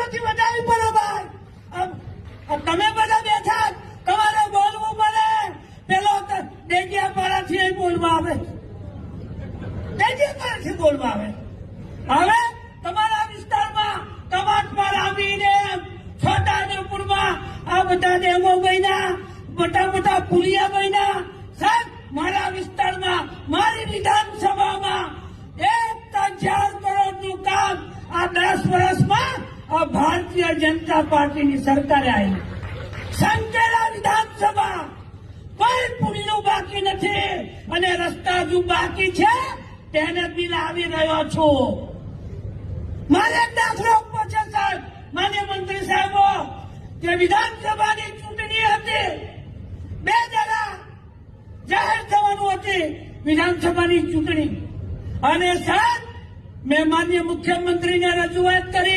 નથી વધાવી બરોબર. તમે બધા બેઠા તમારે બોલવું પડે. પેલો ડેડિયાપાડાથી બોલવા આવે, ડેડિયાપાડાથી બોલવા આવે. હવે તમારા વિસ્તારમાં કવાંટપાડા, આવીને છોટાઉદેપુરમાં આ બધા ડેમો બન્યા, મોટા પુલિયા બન્યા. સાહેબ, મારા વિસ્તારમાં, મારી વિધાનસભામાં 1000 કરોડનું કામ આ 10 વર્ષમાં આ ભારતીય જનતા પાર્ટીની સરકારે આવી. સંકેલા વિધાનસભા કોઈ પુલિયું બાકી નથી, અને રસ્તા જો બાકી છે તેને બિલ આવી રહ્યો છું. મારે દાખલો પૂછે સાહેબ, માન્ય મંત્રી સાહેબો, કે વિધાનસભાની ચૂંટણી હતી, 2 જણા જાહેર થવાનું હતી વિધાનસભાની ચૂંટણી, અને સાહેબ મેં માન્ય મુખ્યમંત્રીને રજૂઆત કરી.